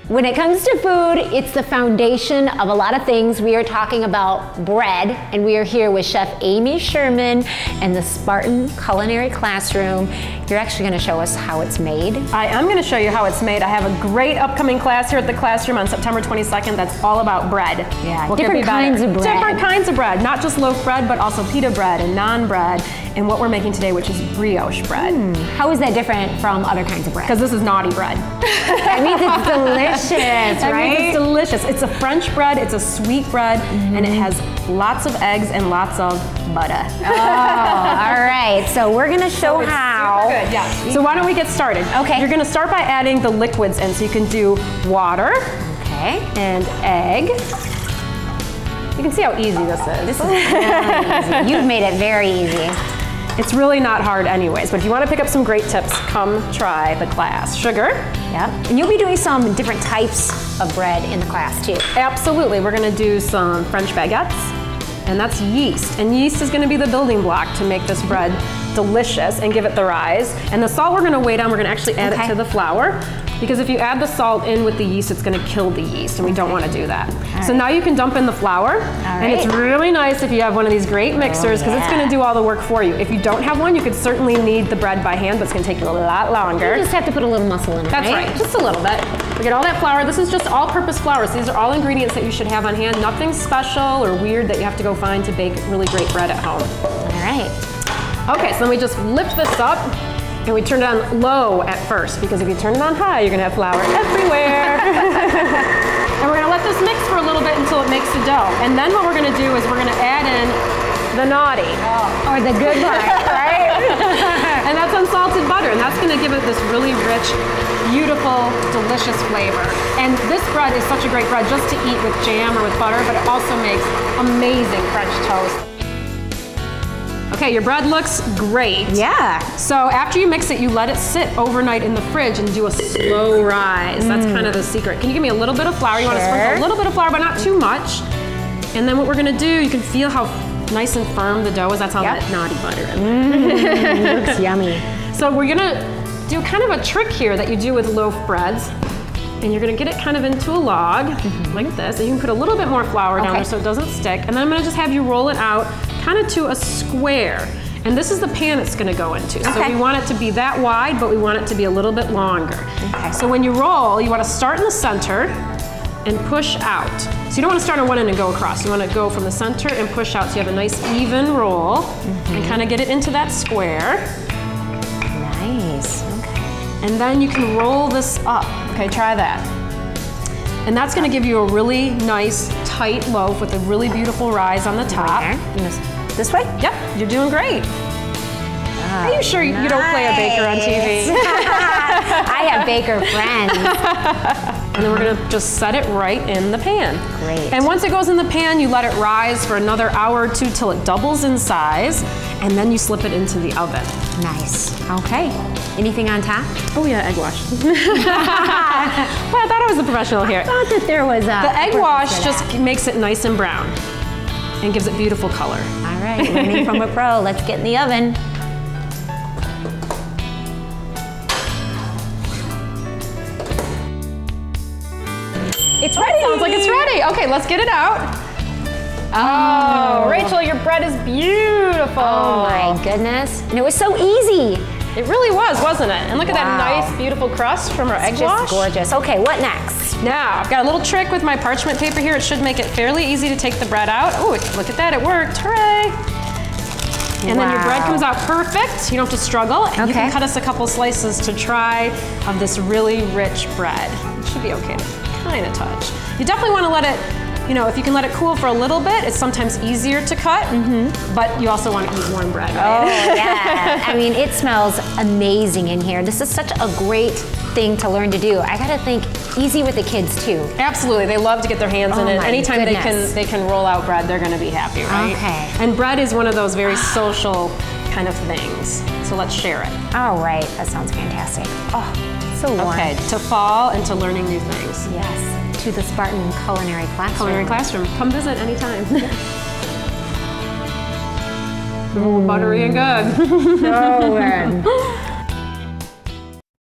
When it comes to food, it's the foundation of a lot of things. We are talking about bread, and we are here with Chef Amy Sherman and the Spartan Culinary Classroom. You're actually going to show us how it's made. I am going to show you how it's made. I have a great upcoming class here at the classroom on September 22nd that's all about bread. Yeah, different kinds of bread. Different kinds of bread, not just loaf bread, but also pita bread and naan bread, and what we're making today, which is brioche bread. How is that different from other kinds of bread? Because this is naughty bread. That means it's delicious, That right? means it's delicious. It's a French bread, it's a sweet bread, and it has lots of eggs and lots of butter. Oh, all right. So we're gonna show how. Good, yeah. So why don't we get started? Okay. You're gonna start by adding the liquids in. So you can do water. Okay. And egg. You can see how easy this is. This is really easy. You've made it very easy. It's really not hard anyways, but if you want to pick up some great tips, come try the class. Sugar. Yep. And you'll be doing some different types of bread in the class too. Absolutely. We're going to do some French baguettes, and that's yeast. And yeast is going to be the building block to make this bread delicious and give it the rise. And the salt we're going to weigh down, we're going to actually add it to the flour, because if you add the salt in with the yeast, it's going to kill the yeast, and we don't want to do that. So now you can dump in the flour, and it's really nice if you have one of these great mixers, because it's going to do all the work for you. If you don't have one, you could certainly knead the bread by hand, but it's going to take you a lot longer. You just have to put a little muscle in it, That's right, just a little bit. We get all that flour. This is just all-purpose flour, so these are all ingredients that you should have on hand. Nothing special or weird that you have to go find to bake really great bread at home. All right. Okay, so then we just lift this up, and we turn it on low at first, because if you turn it on high, you're gonna have flour everywhere. And we're gonna let this mix for a little bit until it makes the dough. And then what we're gonna do is we're gonna add in the naughty. Or the good part, right? And that's unsalted butter, and that's gonna give it this really rich, beautiful, delicious flavor. And this bread is such a great bread just to eat with jam or with butter, but it also makes amazing French toast. Okay, your bread looks great. Yeah. So after you mix it, you let it sit overnight in the fridge and do a slow rise. That's kind of the secret. Can you give me a little bit of flour? You want to sprinkle a little bit of flour, but not too much. And then what we're gonna do, you can feel how nice and firm the dough is. That's all that naughty butter is. Looks yummy. So we're gonna do kind of a trick here that you do with loaf breads. And you're gonna get it kind of into a log, like this. And you can put a little bit more flour down there so it doesn't stick. And then I'm gonna just have you roll it out kind of to a square. And this is the pan it's gonna go into. So we want it to be that wide, but we want it to be a little bit longer. So when you roll, you wanna start in the center and push out. So you don't wanna start on one end and go across. You wanna go from the center and push out so you have a nice even roll and kind of get it into that square. Nice, And then you can roll this up. Okay, try that. And that's gonna give you a really nice, tight loaf with a really beautiful rise on the top. This way? Yep, you're doing great. Are you sure you don't play a baker on TV? I have baker friends. And then we're gonna just set it right in the pan. Great. And once it goes in the pan, you let it rise for another hour or two till it doubles in size, and then you slip it into the oven. Nice, okay. Anything on top? Oh yeah, egg wash. Well, I thought I was a professional here. I thought that there was a... The egg wash just makes it nice and brown and gives it beautiful color. All right, learning from a pro. Let's get in the oven. It's ready. Sounds like it's ready. Okay, let's get it out. Oh, Rachel, your bread is beautiful. Oh my goodness. And it was so easy. It really was, wasn't it? And look at that nice, beautiful crust from our egg wash. Just gorgeous. Okay, what next? Now, I've got a little trick with my parchment paper here. It should make it fairly easy to take the bread out. Oh, look at that, it worked, hooray. And then your bread comes out perfect. You don't have to struggle. And you can cut us a couple slices to try of this really rich bread. It should be okay to kind of touch. You definitely want to let it, you know, if you can let it cool for a little bit, it's sometimes easier to cut, but you also want to eat warm bread, right? Oh yeah, I mean, it smells amazing in here. This is such a great thing to learn to do. I gotta think, easy with the kids too. Absolutely, they love to get their hands in it. Anytime they can roll out bread, they're gonna be happy, right? Okay. And bread is one of those very social kind of things, so let's share it. All right, that sounds fantastic. Oh, so warm. Okay, to fall and to learning new things. Yes, to the Spartan Culinary Classroom. Culinary Classroom, come visit anytime. Ooh, buttery and good. So good.